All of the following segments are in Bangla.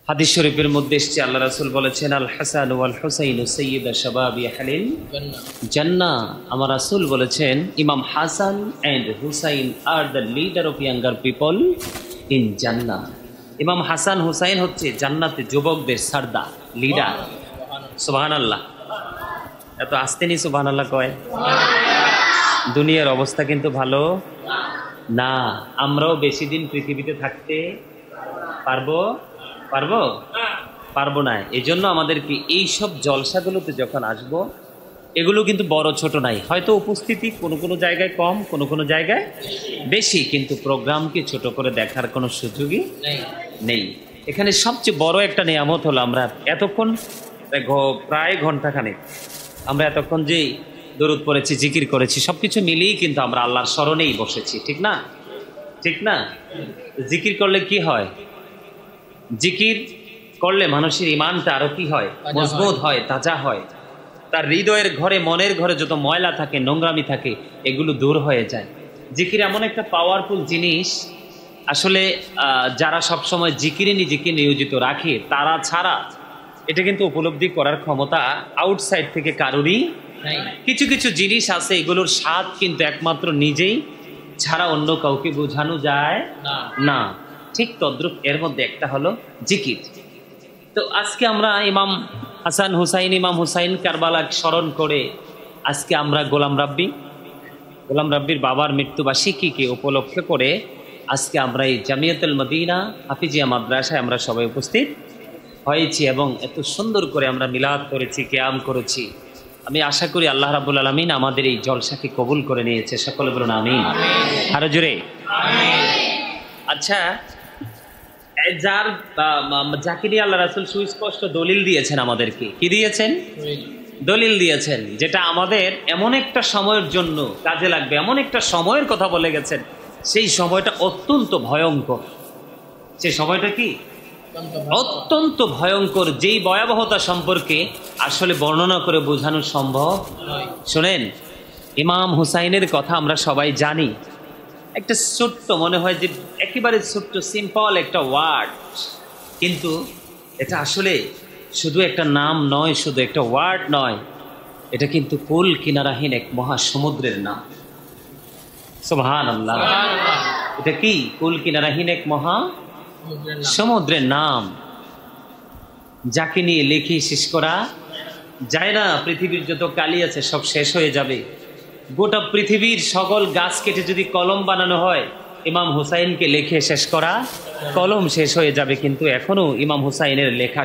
হাদিস শরীফের মধ্যে এসেছে আল্লাহ রাসূল বলেছেন, আল হাসান ওয়াল হুসাইন সাইয়্যিদা শাবাবি আহলিল জান্নাহ। আমার রাসূল বলেছেন, Imam Hasan and Hussain are the leader of younger people in Jannah. Imam Hasan Hussain হচ্ছে জান্নাতে যুবকদের সর্দার, লিডার। সুবহানাল্লাহ। এত আস্তে নি সুবহানাল্লাহ কয়। দুনিয়ার অবস্থা কিন্তু ভালো না। আমরাও বেশি দিন পৃথিবীতে থাকতে পারবো না। এই জন্য আমাদেরকে এইসব জলসাগুলোতে যখন আসব, এগুলো কিন্তু বড় ছোট নাই, হয়তো উপস্থিতি কোনো কোনো জায়গায় কম, কোনো কোনো জায়গায় বেশি, কিন্তু প্রোগ্রামকে ছোট করে দেখার কোনো সুযোগই নেই। এখানে সবচেয়ে বড় একটা নিয়ামত হলো আমরা এতক্ষণ প্রায় ঘন্টাখানেক আমরা এতক্ষণ যে দরুদ পড়েছি, জিকির করেছি, সবকিছু মিলিয়েই কিন্তু আমরা আল্লাহর স্মরণেই বসেছি। ঠিক না? ঠিক না? জিকির করলে কি হয়? জিকির করলে মানুষের ইমানটা আরো কি হয়? মজবুত হয়, তাজা হয়। তার হৃদয়ের ঘরে, মনের ঘরে যত ময়লা থাকে, নোংরামি থাকে, এগুলো দূর হয়ে যায়। জিকির এমন একটা পাওয়ারফুল জিনিস, আসলে যারা সবসময় জিকিরে নিজেকে নিয়োজিত রাখে, তারা ছাড়া এটা কিন্তু উপলব্ধি করার ক্ষমতা আউটসাইড থেকে কারোরই নাই। কিছু কিছু জিনিস আছে, এগুলোর স্বাদ কিন্তু একমাত্র নিজেই ছাড়া অন্য কাউকে বোঝানো যায় না। ঠিক তদ্রুপ এর মধ্যে একটা হলো জিকির। তো আজকে আমরা ইমাম হুসাইন কারবালাকে স্মরণ করে আজকে আমরা গোলাম রাব্বির বাবার মৃত্যুবার্ষিকীকে উপলক্ষ করে আজকে আমরা এই জামিয়াতুল মদিনা হাফিজিয়া মাদ্রাসায় আমরা সবাই উপস্থিত হয়েছি এবং এত সুন্দর করে আমরা মিলাদ করেছি, কিয়াম করেছি। আমি আশা করি আল্লাহ রাব্বুল আলামিন আমাদের এই জলসাকে কবুল করে নিয়েছে। সকলে বলুন আমিন। আরো জোরে আচ্ছা, যাকে নিয়ে আল্লাহ রাসূল সুস্পষ্ট দলিল দিয়েছেন আমাদেরকে, কি দিয়েছেন? দলিল দিয়েছেন, যেটা আমাদের এমন একটা সময়ের জন্য কাজে লাগবে, এমন একটা সময়ের কথা বলে গেছেন, সেই সময়টা অত্যন্ত ভয়ঙ্কর। সেই সময়টা কি? অত্যন্ত ভয়ঙ্কর, যেই ভয়াবহতা সম্পর্কে আসলে বর্ণনা করে বোঝানো সম্ভব শোনেন, ইমাম হুসাইনের কথা আমরা সবাই জানি। একটা ছোট্ট, মনে হয় যে একেবারে ছোট্ট সিম্পল একটা ওয়ার্ড, কিন্তু এটা আসলে শুধু একটা নাম নয়, শুধু একটা ওয়ার্ড নয়, এটা কিন্তু কুল কিনারাহীন এক মহাসমুদ্রের নাম। সুবহানাল্লাহ। এটা কি? কুল কিনারাহীন এক মহা সমুদ্রের নাম, যাকে নিয়ে লিখে শেষ করা যায় না। পৃথিবীর যত কালি আছে সব শেষ হয়ে যাবে। গোটা পৃথিবীর সকল গাছ কেটে যদি কলম বানানো হয়, ইমাম হুসাইনকে লিখে শেষ করা কলম শেষ হয়ে যাবে, কিন্তু এখনো ইমাম হুসাইনের লেখা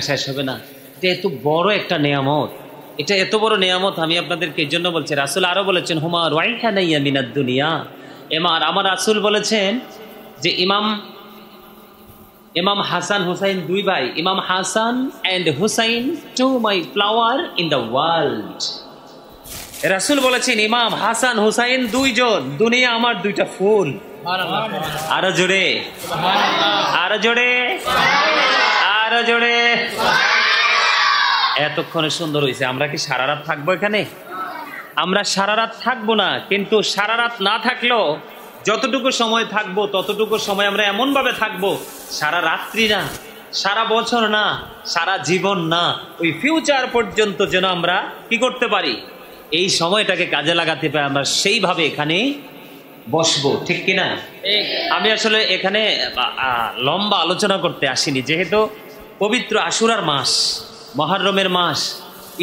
শেষ হবে না। এটা এত বড় একটা নিয়ামত, এটা এত বড় নিয়ামত। আমি আপনাদেরকে এই জন্য বলছি, রাসূল আরো বলেছেন, হুমা রাইহানাইয়া মিনাদ দুনিয়া। আমার রাসূল বলেছেন যে ইমাম হাসান হুসাইন দুই ভাই, Imam Hasan and Hussain to my flower in the world. রাসূল বলেছেন, ইমাম হাসান হুসাইন দুইজন, দুনিয়া আমার দুইটা ফুল। আরো জোরে, আরো জোরে, আরো জোরে। এতক্ষণে সুন্দর হয়েছে। আমরা কি সারা রাত থাকবো এখানে? আমরা সারা রাত থাকবো না, কিন্তু সারা রাত না থাকলেও যতটুকু সময় থাকবো ততটুকু সময় আমরা এমন ভাবে থাকবো, সারা রাত্রি না, সারা বছর না, সারা জীবন না, ওই ফিউচার পর্যন্ত যেন আমরা কি করতে পারি, এই সময়টাকে কাজে লাগাতে পারি। আমরা সেইভাবে এখানে বসবো, ঠিক কিনা? আমি আসলে এখানে লম্বা আলোচনা করতে আসিনি, যেহেতু পবিত্র আশুরার মাস, মুহররমের মাস,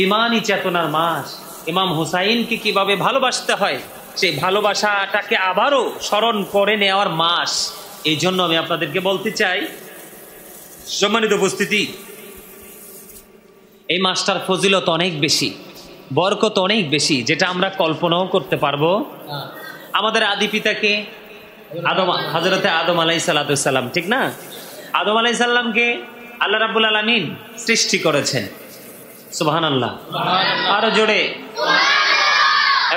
ইমানি চেতনার মাস, ইমাম হুসাইনকে কিভাবে ভালোবাসতে হয় সেই ভালোবাসাটাকে আবারও স্মরণ করে নেওয়ার মাস। এই জন্য আমি আপনাদেরকে বলতে চাই, সম্মানিত উপস্থিতি, এই মাসটার ফজিলত অনেক বেশি, বরকত অনেক বেশি, যেটা আমরা কল্পনাও করতে পারবো। আমাদের আদি পিতাকে হযরতে আদম আলাইহিস সালাম, ঠিক না? আদম আলাইহিস সালামকে আল্লাহ রাব্বুল আলামিন সৃষ্টি করেছেন। সুবহানাল্লাহ। আরো জোরে।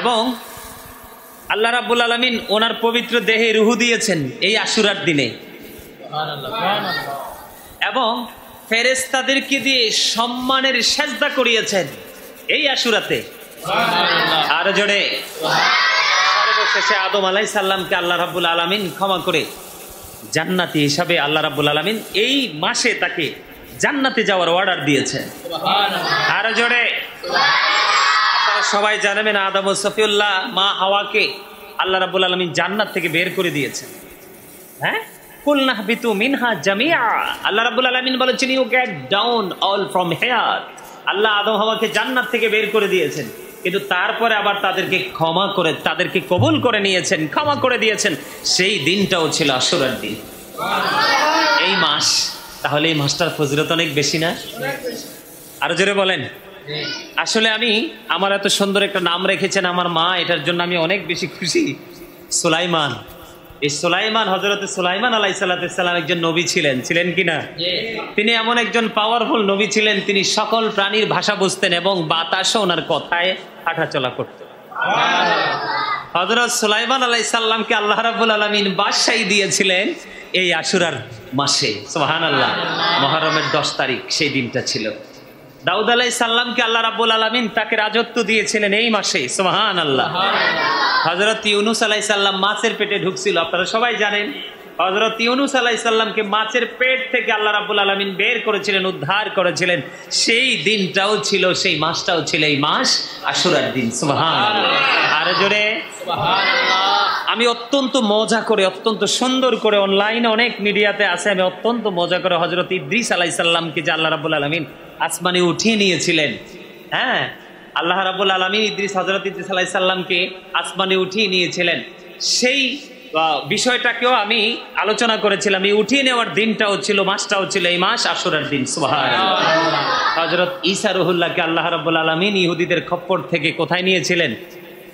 এবং আল্লাহ রাব্বুল আলামিন ওনার পবিত্র দেহে রূহ দিয়েছেন এই আশুরার দিনে, এবং ফেরেশতাদেরকে দিয়ে সম্মানের সেজদা করিয়েছেন এই আশুরাতে। আরো জোরে। সর্বশেষে আদম আলাইহিস সালামকে আল্লাহ রাব্বুল আলামিন ক্ষমা করে জান্নাতি হিসাবে আল্লাহ রাব্বুল আলামিন এই মাসে তাকে জান্নাতে যাওয়ার অর্ডার দিয়েছেন। আরো জোরে। আপনারা সবাই জানেন আদম ও সফিউল্লাহ মা হাওয়াকে আল্লাহ রাব্বুল আলামিন জান্নাত থেকে বের করে দিয়েছেন। হ্যাঁ, কুলনা হাবিতু মিনহা জামিআ, আল্লাহ রাব্বুল আলামিন বলেছেন you get down all from here. আল্লাহ আদম হাওয়াকে জান্নাত থেকে বের করে দিয়েছেন, কিন্তু তারপরে আবার তাদেরকে ক্ষমা করে, তাদেরকে কবুল করে নিয়েছেন, ক্ষমা করে দিয়েছেন। সেই দিনটাও ছিল আশুরার দিন, এই মাস। তাহলে এই মাসটার ফজিলত অনেক বেশি না? আরো জোরে বলেন। আসলে আমি আমার এত সুন্দর একটা নাম রেখেছেন আমার মা, এটার জন্য আমি অনেক বেশি খুশি। সুলাইমান, এই সুলাইমান, হযরত সুলাইমান আলাইহিস সালাম একজন নবী ছিলেন, ছিলেন কিনা? তিনি এমন একজন পাওয়ারফুল নবী ছিলেন, তিনি সকল প্রাণীর ভাষা বুঝতেন এবং বাতাসও ওনার কথায় হাঁটাচলা করতেন। হযরত সুলাইমান আলাইহিস সালামকে আল্লাহ রাব্বুল আলামিন বাদশাহী দিয়েছিলেন এই আশুরার মাসে। সুবহানাল্লাহ। মুহররমের 10 তারিখ সেই দিনটা ছিল। দাউদ আলাইহিস সালামকে আল্লাহ রাব্বুল আলামিন তাকে রাজত্ব দিয়েছিলেন এই মাসে। সুবহানাল্লাহ। হযরত ইউনূস আলাইহিস সালাম মাছের পেটে ঢুকছিল, আপনারা সবাই জানেন। হযরত ইউনূস আলাইহিস সালামকে মাছের পেট থেকে আল্লাহ রাব্বুল আলামিন বের করেছিলেন, উদ্ধার করেছিলেন। সেই দিনটাও ছিল, সেই মাসটাও ছিল এই মাস আশুরার দিন। সুবহানাল্লাহ। আর জোরে সুবহানাল্লাহ। আমি অত্যন্ত মজা করে, অত্যন্ত সুন্দর করে, অনলাইনে অনেক মিডিয়াতে আছে, আমি অত্যন্ত মজা করে হযরত ইদ্রিস আলাইহিস সালামকে যে আল্লাহ রাব্বুল আলামিন আসমানে উঠিয়ে নিয়েছিলেন। হ্যাঁ, আল্লাহ রাব্বুল আলামিন হযরত ইদ্রিস আলাইহিস সালামকে আসমানে উঠিয়ে নিয়েছিলেন, সেই বিষয়টাকেও আমি আলোচনা করেছিলাম। এই উঠিয়ে নেওয়ার দিনটাও ছিল, মাসটাও ছিল এই মাস আশুরার দিন। সুবহানাল্লাহ। হযরত ঈসা রুহুল্লাহকে আল্লাহ রাব্বুল আলামিন ইহুদিদের খপ্পর থেকে কোথায় নিয়েছিলেন?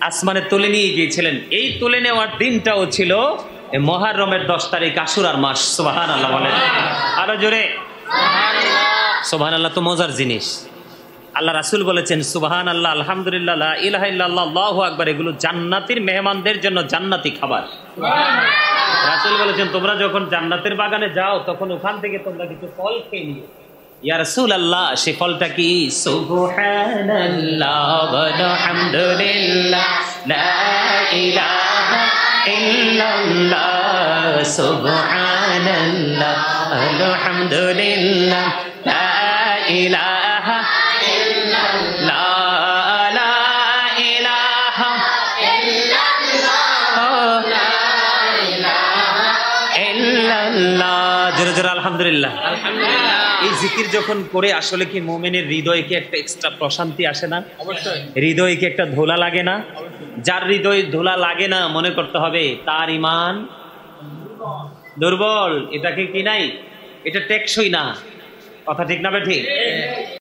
আসমানে তুলে নিয়ে গিয়েছিলেন। এই তুলে নেওয়ার দিনটাও ছিল মুহররমের 10 তারিখ, আশুরার মাস। সুবহানাল্লাহ বলেন। আরো জোরে সুবহানাল্লাহ। সুবহানাল্লাহ তো মজার জিনিস। আল্লাহ রাসূল বলেছেন সুবহানাল্লাহ, আলহামদুলিল্লাহ, লা ইলাহা ইল্লাল্লাহ, আল্লাহু আকবার, এগুলো জান্নাতের মেহমানদের জন্য জান্নাতি খাবার। রাসূল বলেছেন তোমরা যখন জান্নাতের বাগানে যাও তখন ওখান থেকে তোমরা কিছু ফল খেয়ে নিও। ইয়া রাসূলুল্লাহ, সে ফলটা কি? সুবহানাল্লাহ ওয়ালহামদুলিল্লাহ, লা ইলাহা ইল্লাল্লাহ, সুবহানাল্লাহ আলহামদুলিল্লাহ, লা ইলাহা ইল্লাল্লাহ, লা ইলাহা ইল্লাল্লাহ, লা ইলাহা ইল্লাল্লাহ। জোরে জোরে আলহামদুলিল্লাহ। আলহামদুলিল্লাহ। এই জিকির যখন করে আসলে কি মুমিনের হৃদয়ে কি একটা এক্সট্রা প্রশান্তি আসে না? অবশ্যই। হৃদয়ে কি একটা ধোলা লাগে না? যার হৃদয়ে ধোলা লাগে না মনে করতে হবে তার ঈমান দুর্বল। এটাকে কি নাই, এটা টেকসই না। কথা ঠিক না? ঠিক।